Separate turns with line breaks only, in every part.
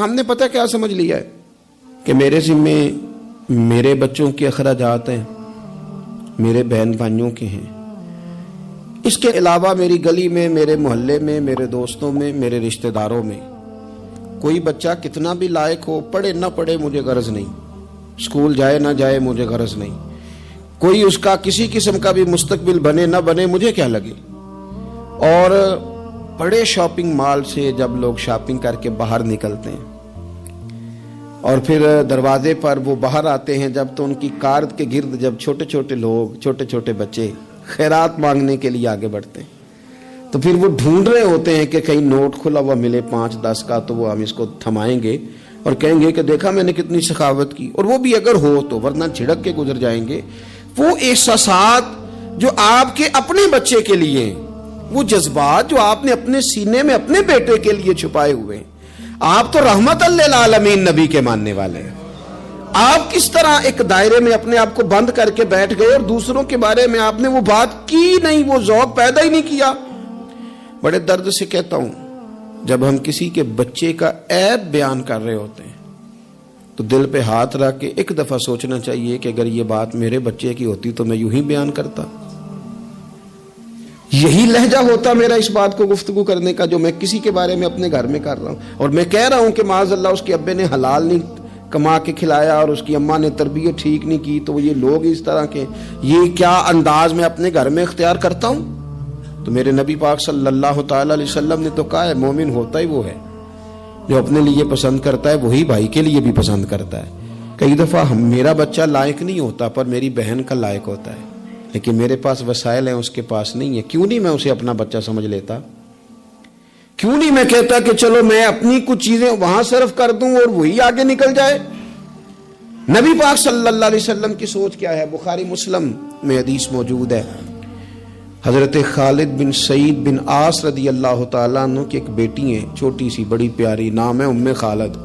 ہم نے پتہ کیا سمجھ لیا ہے کہ میرے ذمے میرے بچوں کے اخراجات ہیں، میرے بہن بھائیوں کے ہیں، اس کے علاوہ میری گلی میں، میرے محلے میں، میرے دوستوں میں، میرے رشتہ داروں میں کوئی بچہ کتنا بھی لائق ہو، پڑھے نہ پڑھے مجھے غرض نہیں، اسکول جائے نہ جائے مجھے غرض نہیں، کوئی اس کا کسی قسم کا بھی مستقبل بنے نہ بنے مجھے کیا لگے۔ اور بڑے شاپنگ مال سے جب لوگ شاپنگ کر کے باہر نکلتے ہیں اور پھر دروازے پر وہ باہر آتے ہیں جب، تو ان کی کار کے گرد جب چھوٹے چھوٹے لوگ، چھوٹے چھوٹے بچے خیرات مانگنے کے لیے آگے بڑھتے ہیں، تو پھر وہ ڈھونڈ رہے ہوتے ہیں کہ کہیں نوٹ کھلا ہوا ملے 5-10 کا، تو وہ ہم اس کو تھمائیں گے اور کہیں گے کہ دیکھا میں نے کتنی سخاوت کی، اور وہ بھی اگر ہو تو، ورنہ جھڑک کے گزر جائیں گے۔ وہ احساسات جو آپ کے اپنے بچے کے لیے ہیں، وہ جذبات جو آپ نے اپنے سینے میں اپنے بیٹے کے لیے چھپائے ہوئے ہیں، آپ تو رحمت للعالمین نبی کے ماننے والے ہیں، آپ کس طرح ایک دائرے میں اپنے آپ کو بند کر کے بیٹھ گئے اور دوسروں کے بارے میں آپ نے وہ بات کی نہیں، وہ ذوق پیدا ہی نہیں کیا۔ بڑے درد سے کہتا ہوں، جب ہم کسی کے بچے کا عیب بیان کر رہے ہوتے ہیں تو دل پہ ہاتھ رکھ کے ایک دفعہ سوچنا چاہیے کہ اگر یہ بات میرے بچے کی ہوتی تو میں یوں ہی بیان کرتا، یہی لہجہ ہوتا میرا اس بات کو گفتگو کرنے کا جو میں کسی کے بارے میں اپنے گھر میں کر رہا ہوں، اور میں کہہ رہا ہوں کہ معاذ اللہ اس کے ابے نے حلال نہیں کما کے کھلایا اور اس کی اماں نے تربیت ٹھیک نہیں کی، تو یہ لوگ اس طرح کے، یہ کیا انداز میں اپنے گھر میں اختیار کرتا ہوں؟ تو میرے نبی پاک صلی اللہ تعالی علیہ وسلم نے تو کہا ہے، مومن ہوتا ہی وہ ہے جو اپنے لیے پسند کرتا ہے وہی بھائی کے لیے بھی پسند کرتا ہے۔ کئی دفعہ میرا بچہ لائق نہیں ہوتا پر میری بہن کا لائق ہوتا ہے، لیکن میرے پاس وسائل ہیں، اس کے پاس نہیں ہے، کیوں نہیں میں اسے اپنا بچہ سمجھ لیتا؟ کیوں نہیں میں کہتا کہ چلو میں اپنی کچھ چیزیں وہاں صرف کر دوں اور وہی آگے نکل جائے؟ نبی پاک صلی اللہ علیہ وسلم کی سوچ کیا ہے؟ بخاری مسلم میں حدیث موجود ہے، حضرت خالد بن سعید بن عاص رضی اللہ تعالیٰ عنہ کی ایک بیٹی ہے، چھوٹی سی بڑی پیاری، نام ہے ام خالد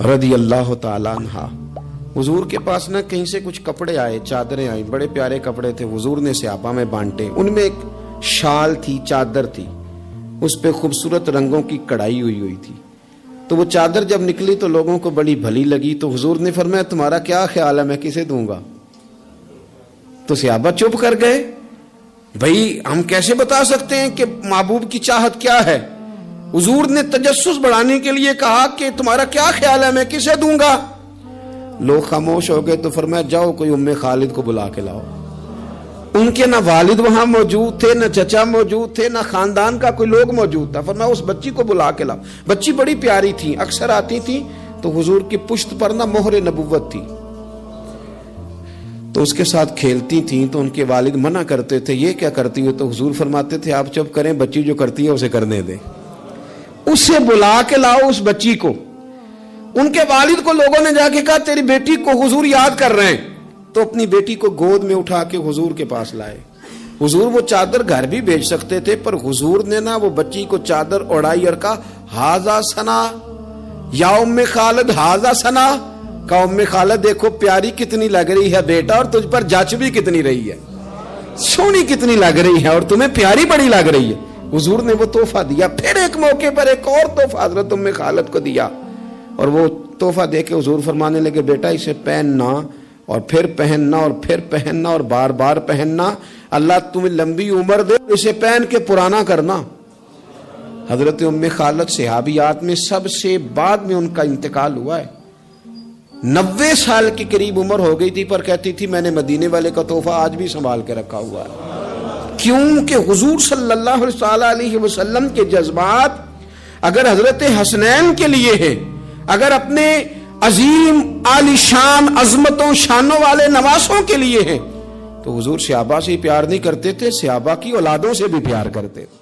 رضی اللہ تعالیٰ عنہ۔ حضور کے پاس نہ کہیں سے کچھ کپڑے آئے، چادریں آئیں، بڑے پیارے کپڑے تھے، حضور نے صحابہ میں بانٹے، ان میں ایک شال تھی، چادر تھی، اس پہ خوبصورت رنگوں کی کڑھائی ہوئی تھی، تو وہ چادر جب نکلی تو لوگوں کو بڑی بھلی لگی، تو حضور نے فرمایا تمہارا کیا خیال ہے میں کسے دوں گا؟ تو صحابہ چپ کر گئے، بھائی ہم کیسے بتا سکتے ہیں کہ محبوب کی چاہت کیا ہے؟ حضور نے تجسس بڑھانے کے لیے کہا کہ تمہارا کیا خیال ہے میں کسے دوں گا؟ لوگ خاموش ہو گئے، تو فرمایا جاؤ کوئی ام خالد کو بلا کے لاؤ۔ ان کے نہ والد وہاں موجود تھے، نہ چچا موجود تھے، نہ خاندان کا کوئی لوگ موجود تھا، فرمایا اس بچی کو بلا کے لاؤ۔ بچی بڑی پیاری تھی، اکثر آتی تھی تو حضور کی پشت پر نہ مہر نبوت تھی، تو اس کے ساتھ کھیلتی تھیں، تو ان کے والد منع کرتے تھے یہ کیا کرتی ہو؟ تو حضور فرماتے تھے آپ چپ کریں، بچی جو کرتی ہے اسے کرنے دیں، اسے بلا کے لاؤ اس بچی کو۔ ان کے والد کو لوگوں نے جا کے کہا تیری بیٹی کو حضور یاد کر رہے ہیں، تو اپنی بیٹی کو گود میں اٹھا کے حضور کے پاس لائے۔ حضور وہ چادر گھر بھی بھیج سکتے تھے، پر حضور نے نا وہ بچی کو چادر اڑائی اور کہا ہاذا ثنا یا ام خالد ہاذا ثنا، کہا ام خالد دیکھو پیاری کتنی لگ رہی ہے بیٹا، اور تجھ پر جچ بھی کتنی رہی ہے، سونی کتنی لگ رہی ہے، اور تمہیں پیاری بڑی لگ رہی ہے۔ حضور نے وہ تحفہ دیا، پھر ایک موقع پر ایک اور تحفہ حضرت ام خالد کو دیا، اور وہ تحفہ دے کے حضور فرمانے لگے بیٹا اسے پہننا اور پھر پہننا اور پھر پہننا اور بار بار پہننا، اللہ تمہیں لمبی عمر دے، اسے پہن کے پرانا کرنا۔ حضرت ام خالد صحابیات میں سب سے بعد میں ان کا انتقال ہوا ہے، 90 سال کی قریب عمر ہو گئی تھی، پر کہتی تھی میں نے مدینے والے کا تحفہ آج بھی سنبھال کے رکھا ہوا ہے۔ کیونکہ حضور صلی اللہ علیہ وسلم کے جذبات اگر حضرت حسنین کے لیے ہیں، اگر اپنے عظیم عالی شان عظمتوں شانوں والے نواسوں کے لیے ہیں، تو حضور صحابہ سے ہی پیار نہیں کرتے تھے، صحابہ کی اولادوں سے بھی پیار کرتے تھے۔